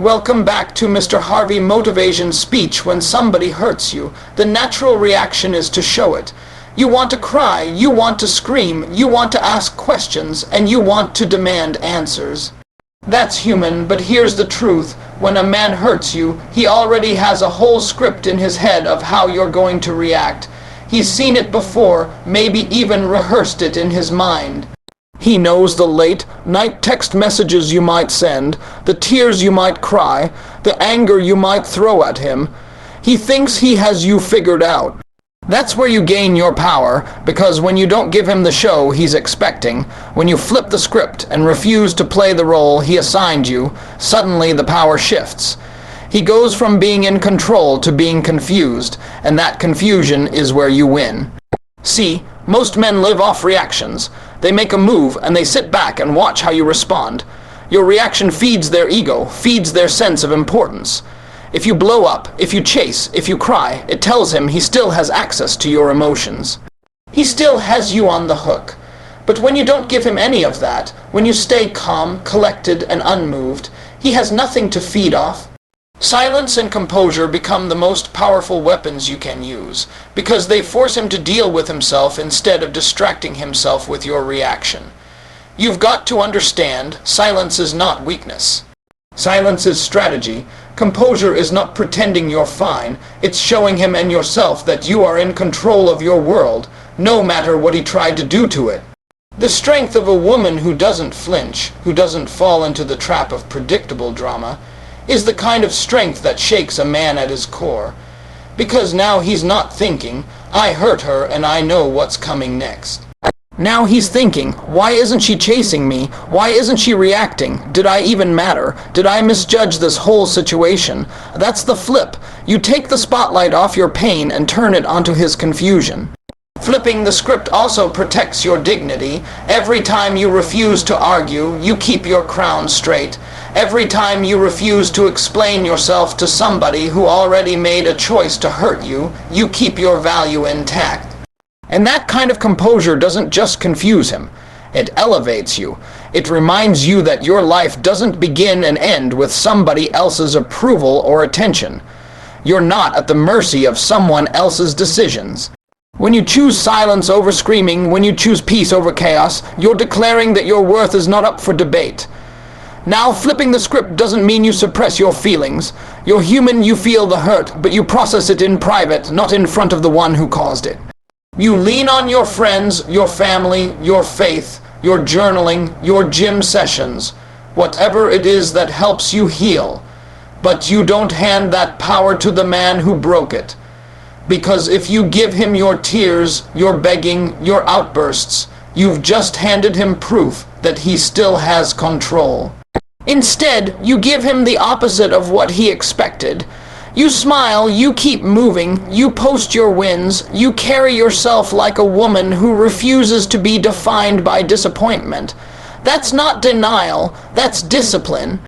Welcome back to Mr. Harvey motivation speech. When somebody hurts you, the natural reaction is to show it. You want to cry, you want to scream, you want to ask questions, and you want to demand answers. That's human, but here's the truth. When a man hurts you, he already has a whole script in his head of how you're going to react. He's seen it before, maybe even rehearsed it in his mind. He knows the late night text messages you might send, the tears you might cry, the anger you might throw at him. He thinks he has you figured out. That's where you gain your power, because when you don't give him the show he's expecting, when you flip the script and refuse to play the role he assigned you, suddenly the power shifts. He goes from being in control to being confused, and that confusion is where you win. See, most men live off reactions. They make a move and they sit back and watch how you respond. Your reaction feeds their ego, feeds their sense of importance. If you blow up, if you chase, if you cry, it tells him he still has access to your emotions. He still has you on the hook. But when you don't give him any of that, when you stay calm, collected, and unmoved, he has nothing to feed off. Silence and composure become the most powerful weapons you can use, because they force him to deal with himself instead of distracting himself with your reaction. You've got to understand, silence is not weakness. Silence is strategy. Composure is not pretending you're fine. It's showing him and yourself that you are in control of your world, no matter what he tried to do to it. The strength of a woman who doesn't flinch, who doesn't fall into the trap of predictable drama, is the kind of strength that shakes a man at his core. Because now he's not thinking, I hurt her and I know what's coming next. Now he's thinking, why isn't she chasing me? Why isn't she reacting? Did I even matter? Did I misjudge this whole situation? That's the flip. You take the spotlight off your pain and turn it onto his confusion. Flipping the script also protects your dignity. Every time you refuse to argue, you keep your crown straight. Every time you refuse to explain yourself to somebody who already made a choice to hurt you, you keep your value intact. And that kind of composure doesn't just confuse him. It elevates you. It reminds you that your life doesn't begin and end with somebody else's approval or attention. You're not at the mercy of someone else's decisions. When you choose silence over screaming, when you choose peace over chaos, you're declaring that your worth is not up for debate. Now, flipping the script doesn't mean you suppress your feelings. You're human, you feel the hurt, but you process it in private, not in front of the one who caused it. You lean on your friends, your family, your faith, your journaling, your gym sessions, whatever it is that helps you heal. But you don't hand that power to the man who broke it. Because if you give him your tears, your begging, your outbursts, you've just handed him proof that he still has control. Instead, you give him the opposite of what he expected. You smile, you keep moving, you post your wins, you carry yourself like a woman who refuses to be defined by disappointment. That's not denial, that's discipline.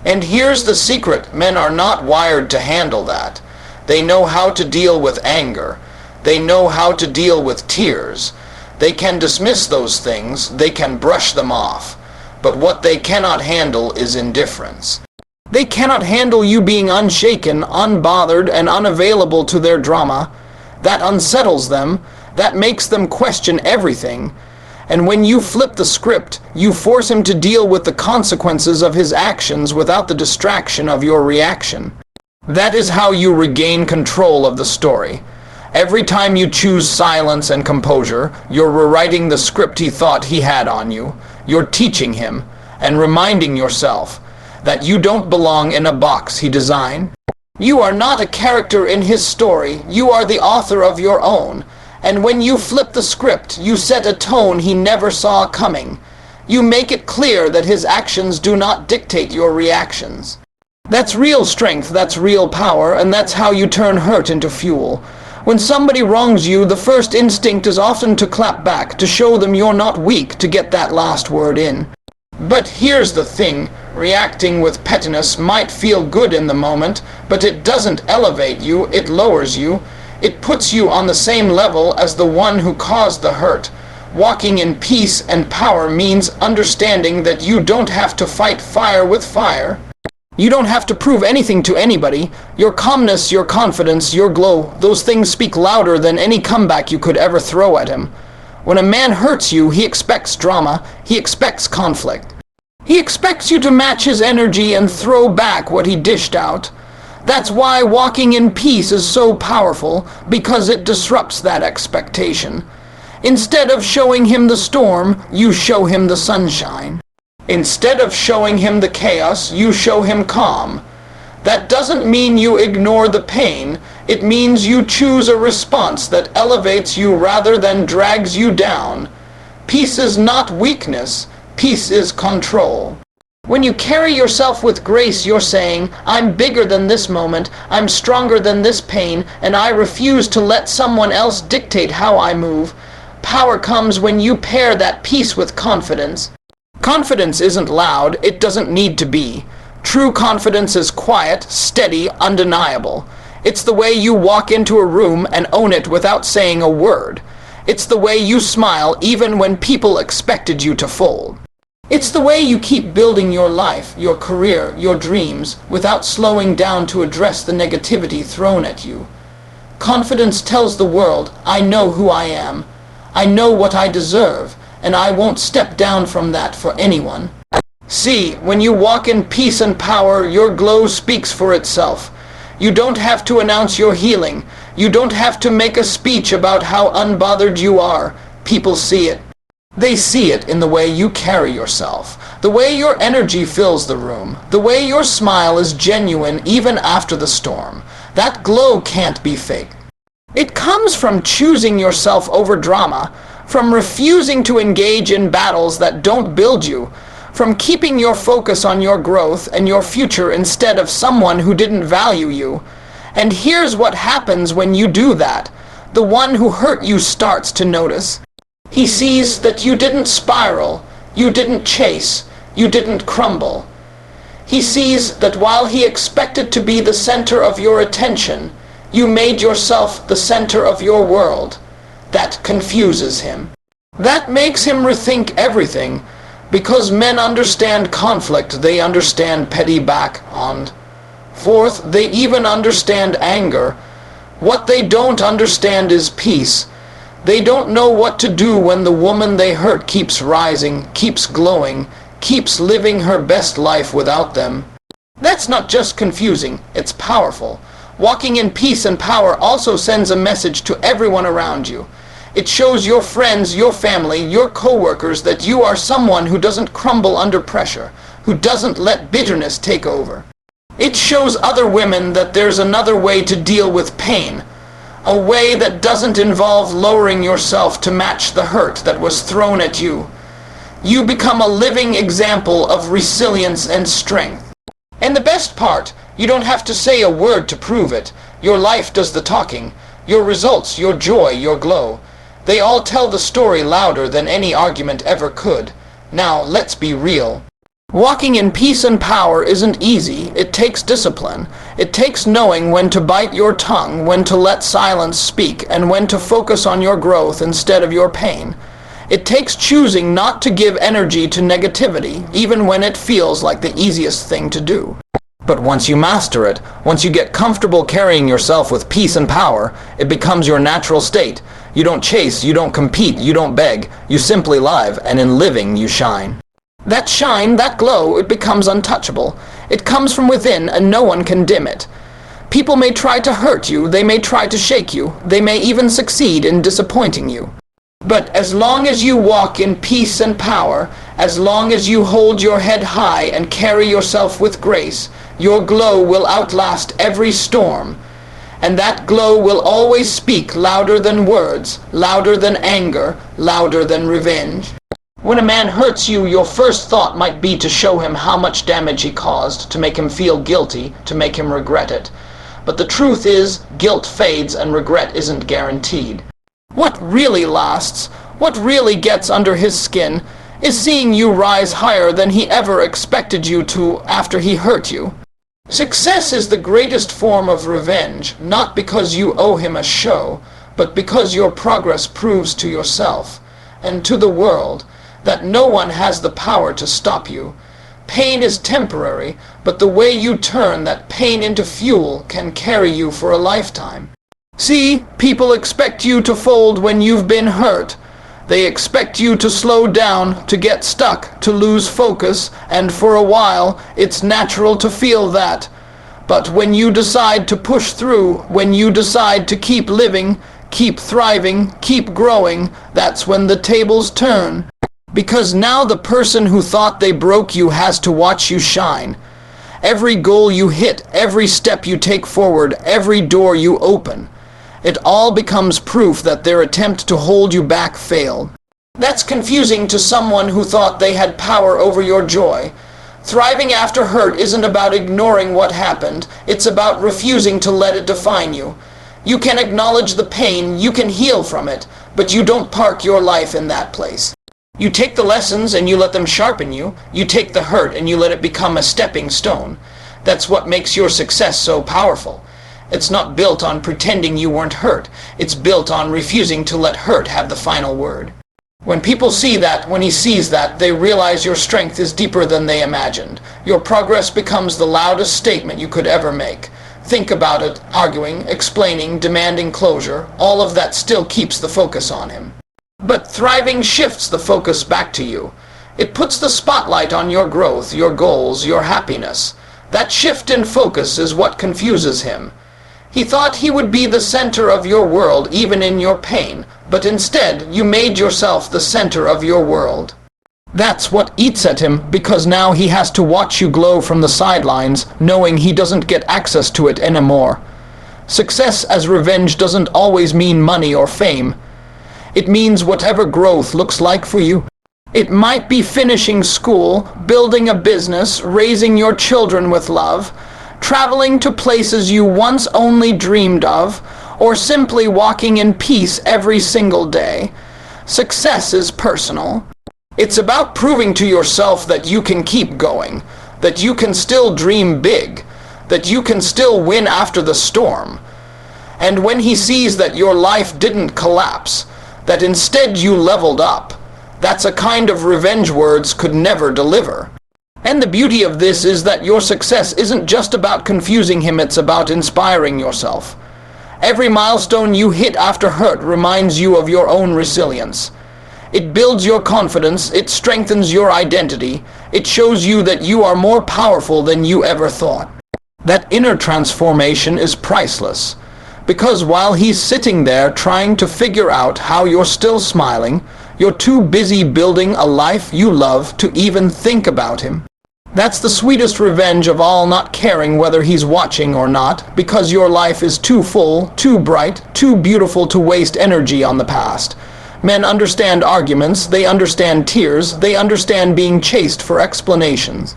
And here's the secret, men are not wired to handle that. They know how to deal with anger. They know how to deal with tears. They can dismiss those things, they can brush them off. But what they cannot handle is indifference. They cannot handle you being unshaken, unbothered, and unavailable to their drama. That unsettles them. That makes them question everything. And when you flip the script, you force him to deal with the consequences of his actions without the distraction of your reaction. That is how you regain control of the story. Every time you choose silence and composure, you're rewriting the script he thought he had on you. You're teaching him and reminding yourself that you don't belong in a box he designed. You are not a character in his story, you are the author of your own. And when you flip the script, you set a tone he never saw coming. You make it clear that his actions do not dictate your reactions. That's real strength, that's real power, and that's how you turn hurt into fuel. When somebody wrongs you, the first instinct is often to clap back, to show them you're not weak, to get that last word in. But here's the thing, reacting with pettiness might feel good in the moment, but it doesn't elevate you, it lowers you. It puts you on the same level as the one who caused the hurt. Walking in peace and power means understanding that you don't have to fight fire with fire. You don't have to prove anything to anybody. Your calmness, your confidence, your glow, those things speak louder than any comeback you could ever throw at him. When a man hurts you, he expects drama, he expects conflict. He expects you to match his energy and throw back what he dished out. That's why walking in peace is so powerful, because it disrupts that expectation. Instead of showing him the storm, you show him the sunshine. Instead of showing him the chaos, you show him calm. That doesn't mean you ignore the pain. It means you choose a response that elevates you rather than drags you down. Peace is not weakness. Peace is control. When you carry yourself with grace, you're saying, I'm bigger than this moment, I'm stronger than this pain, and I refuse to let someone else dictate how I move. Power comes when you pair that peace with confidence. Confidence isn't loud, it doesn't need to be. True confidence is quiet, steady, undeniable. It's the way you walk into a room and own it without saying a word. It's the way you smile even when people expected you to fold. It's the way you keep building your life, your career, your dreams, without slowing down to address the negativity thrown at you. Confidence tells the world, I know who I am. I know what I deserve, and I won't step down from that for anyone. See, when you walk in peace and power, your glow speaks for itself. You don't have to announce your healing. You don't have to make a speech about how unbothered you are. People see it. They see it in the way you carry yourself, the way your energy fills the room, the way your smile is genuine even after the storm. That glow can't be fake. It comes from choosing yourself over drama, from refusing to engage in battles that don't build you, from keeping your focus on your growth and your future instead of someone who didn't value you. And here's what happens when you do that. The one who hurt you starts to notice. He sees that you didn't spiral, you didn't chase, you didn't crumble. He sees that while he expected to be the center of your attention, you made yourself the center of your world. That confuses him. That makes him rethink everything. Because men understand conflict, they understand petty back-on. Fourth, they even understand anger. What they don't understand is peace. They don't know what to do when the woman they hurt keeps rising, keeps glowing, keeps living her best life without them. That's not just confusing, it's powerful. Walking in peace and power also sends a message to everyone around you. It shows your friends, your family, your co-workers that you are someone who doesn't crumble under pressure, who doesn't let bitterness take over. It shows other women that there's another way to deal with pain, a way that doesn't involve lowering yourself to match the hurt that was thrown at you. You become a living example of resilience and strength. And the best part, you don't have to say a word to prove it. Your life does the talking. Your results, your joy, your glow. They all tell the story louder than any argument ever could. Now, let's be real. Walking in peace and power isn't easy. It takes discipline. It takes knowing when to bite your tongue, when to let silence speak, and when to focus on your growth instead of your pain. It takes choosing not to give energy to negativity, even when it feels like the easiest thing to do. But once you master it, once you get comfortable carrying yourself with peace and power, it becomes your natural state. You don't chase, you don't compete, you don't beg. You simply live, and in living you shine. That shine, that glow, it becomes untouchable. It comes from within, and no one can dim it. People may try to hurt you, they may try to shake you, they may even succeed in disappointing you. But as long as you walk in peace and power, as long as you hold your head high and carry yourself with grace, your glow will outlast every storm. And that glow will always speak louder than words, louder than anger, louder than revenge. When a man hurts you, your first thought might be to show him how much damage he caused, to make him feel guilty, to make him regret it. But the truth is, guilt fades and regret isn't guaranteed. What really lasts, what really gets under his skin, is seeing you rise higher than he ever expected you to after he hurt you. Success is the greatest form of revenge, not because you owe him a show, but because your progress proves to yourself and to the world that no one has the power to stop you, Pain is temporary, but the way you turn that pain into fuel can carry you for a lifetime. See, people expect you to fold when you've been hurt. They expect you to slow down, to get stuck, to lose focus, and for a while, it's natural to feel that. But when you decide to push through, when you decide to keep living, keep thriving, keep growing, that's when the tables turn. Because now the person who thought they broke you has to watch you shine. Every goal you hit, every step you take forward, every door you open, it all becomes proof that their attempt to hold you back failed. That's confusing to someone who thought they had power over your joy. Thriving after hurt isn't about ignoring what happened, it's about refusing to let it define you. You can acknowledge the pain, you can heal from it, but you don't park your life in that place. You take the lessons and you let them sharpen you. You take the hurt and you let it become a stepping stone. That's what makes your success so powerful. It's not built on pretending you weren't hurt. It's built on refusing to let hurt have the final word. When people see that, when he sees that, they realize your strength is deeper than they imagined. Your progress becomes the loudest statement you could ever make. Think about it, arguing, explaining, demanding closure, all of that still keeps the focus on him. But thriving shifts the focus back to you. It puts the spotlight on your growth, your goals, your happiness. That shift in focus is what confuses him. He thought he would be the center of your world even in your pain, but instead you made yourself the center of your world. That's what eats at him, because now he has to watch you glow from the sidelines, knowing he doesn't get access to it anymore. Success as revenge doesn't always mean money or fame. It means whatever growth looks like for you. It might be finishing school, building a business, raising your children with love, traveling to places you once only dreamed of, or simply walking in peace every single day. Success is personal. It's about proving to yourself that you can keep going, that you can still dream big, that you can still win after the storm. And when he sees that your life didn't collapse, that instead you leveled up, that's a kind of revenge words could never deliver. And the beauty of this is that your success isn't just about confusing him, it's about inspiring yourself. Every milestone you hit after hurt reminds you of your own resilience. It builds your confidence, it strengthens your identity, it shows you that you are more powerful than you ever thought. That inner transformation is priceless. Because while he's sitting there trying to figure out how you're still smiling, you're too busy building a life you love to even think about him. That's the sweetest revenge of all, not caring whether he's watching or not, because your life is too full, too bright, too beautiful to waste energy on the past. Men understand arguments, they understand tears, they understand being chased for explanations.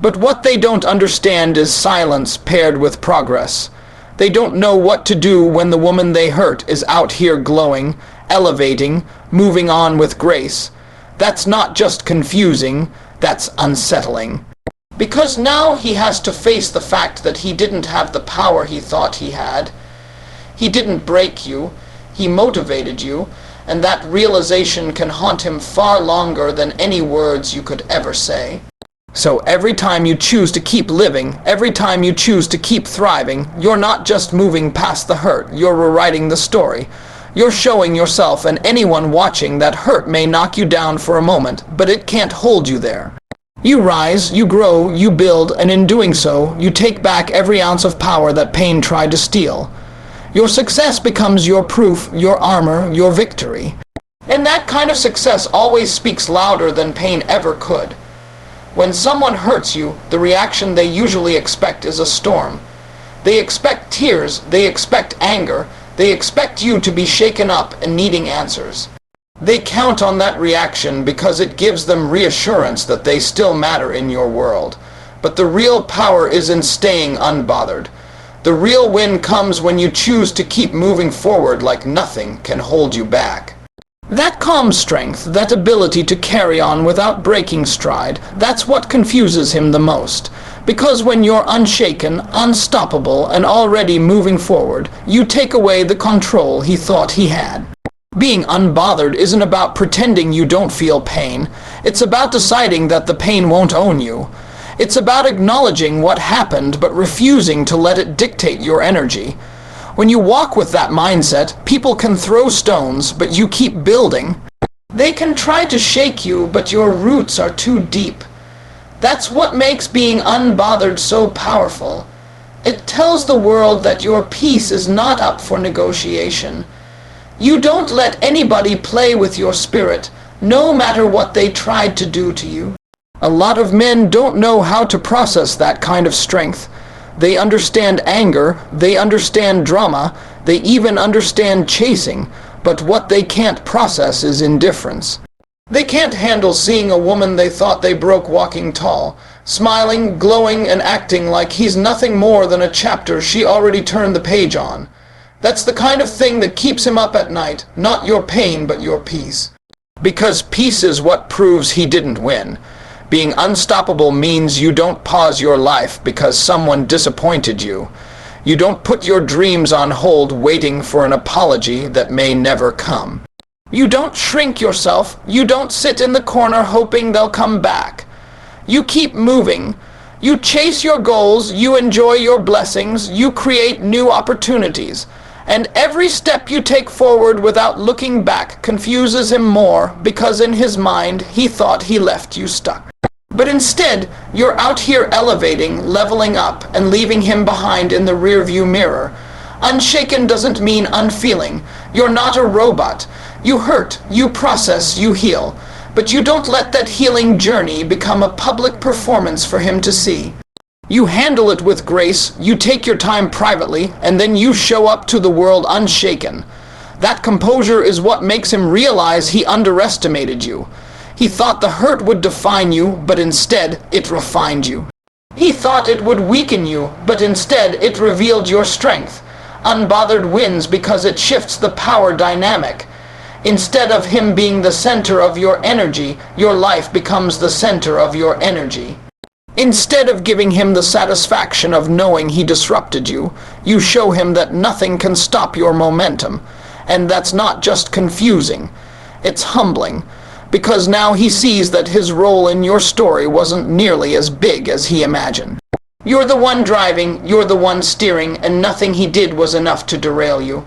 But what they don't understand is silence paired with progress. They don't know what to do when the woman they hurt is out here glowing, elevating, moving on with grace. That's not just confusing, that's unsettling. Because now he has to face the fact that he didn't have the power he thought he had. He didn't break you, he motivated you, and that realization can haunt him far longer than any words you could ever say. So every time you choose to keep living, every time you choose to keep thriving, you're not just moving past the hurt, you're rewriting the story. You're showing yourself and anyone watching that hurt may knock you down for a moment, but it can't hold you there. You rise, you grow, you build, and in doing so, you take back every ounce of power that pain tried to steal. Your success becomes your proof, your armor, your victory. And that kind of success always speaks louder than pain ever could. When someone hurts you, the reaction they usually expect is a storm. They expect tears, they expect anger, they expect you to be shaken up and needing answers. They count on that reaction because it gives them reassurance that they still matter in your world. But the real power is in staying unbothered. The real win comes when you choose to keep moving forward like nothing can hold you back. That calm strength, that ability to carry on without breaking stride, that's what confuses him the most. Because when you're unshaken, unstoppable, and already moving forward, you take away the control he thought he had. Being unbothered isn't about pretending you don't feel pain. It's about deciding that the pain won't own you. It's about acknowledging what happened but refusing to let it dictate your energy. When you walk with that mindset, people can throw stones, but you keep building. They can try to shake you, but your roots are too deep. That's what makes being unbothered so powerful. It tells the world that your peace is not up for negotiation. You don't let anybody play with your spirit, no matter what they tried to do to you. A lot of men don't know how to process that kind of strength. They understand anger, they understand drama, they even understand chasing, but what they can't process is indifference. They can't handle seeing a woman they thought they broke walking tall, smiling, glowing, and acting like he's nothing more than a chapter she already turned the page on. That's the kind of thing that keeps him up at night, not your pain but your peace. Because peace is what proves he didn't win. Being unstoppable means you don't pause your life because someone disappointed you. You don't put your dreams on hold waiting for an apology that may never come. You don't shrink yourself. You don't sit in the corner hoping they'll come back. You keep moving. You chase your goals. You enjoy your blessings. You create new opportunities. And every step you take forward without looking back confuses him more because in his mind he thought he left you stuck. But instead, you're out here elevating, leveling up, and leaving him behind in the rearview mirror. Unshaken doesn't mean unfeeling. You're not a robot. You hurt, you process, you heal. But you don't let that healing journey become a public performance for him to see. You handle it with grace, you take your time privately, and then you show up to the world unshaken. That composure is what makes him realize he underestimated you. He thought the hurt would define you, but instead it refined you. He thought it would weaken you, but instead it revealed your strength. Unbothered wins because it shifts the power dynamic. Instead of him being the center of your energy, your life becomes the center of your energy. Instead of giving him the satisfaction of knowing he disrupted you, you show him that nothing can stop your momentum. And that's not just confusing, it's humbling. Because now he sees that his role in your story wasn't nearly as big as he imagined. You're the one driving, you're the one steering, and nothing he did was enough to derail you.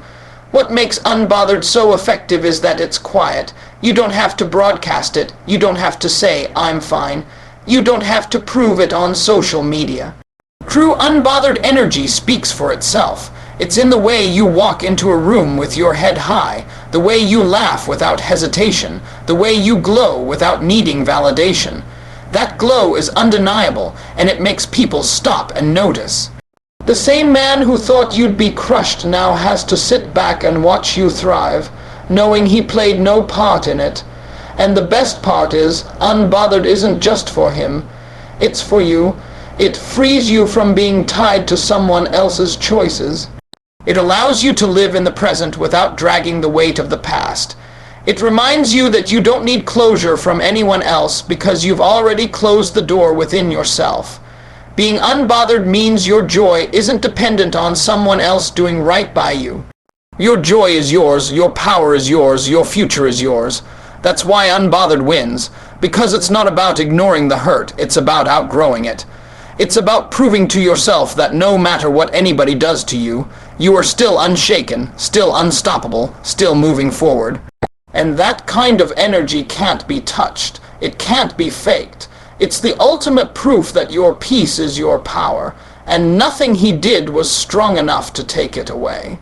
What makes Unbothered so effective is that it's quiet. You don't have to broadcast it. You don't have to say, "I'm fine." You don't have to prove it on social media. True unbothered energy speaks for itself. It's in the way you walk into a room with your head high, the way you laugh without hesitation, the way you glow without needing validation. That glow is undeniable, and it makes people stop and notice. The same man who thought you'd be crushed now has to sit back and watch you thrive, knowing he played no part in it. And the best part is, Unbothered isn't just for him. It's for you. It frees you from being tied to someone else's choices. It allows you to live in the present without dragging the weight of the past. It reminds you that you don't need closure from anyone else because you've already closed the door within yourself. Being unbothered means your joy isn't dependent on someone else doing right by you. Your joy is yours, your power is yours, your future is yours. That's why Unbothered wins, because it's not about ignoring the hurt, it's about outgrowing it. It's about proving to yourself that no matter what anybody does to you, you are still unshaken, still unstoppable, still moving forward. And that kind of energy can't be touched. It can't be faked. It's the ultimate proof that your peace is your power, and nothing he did was strong enough to take it away.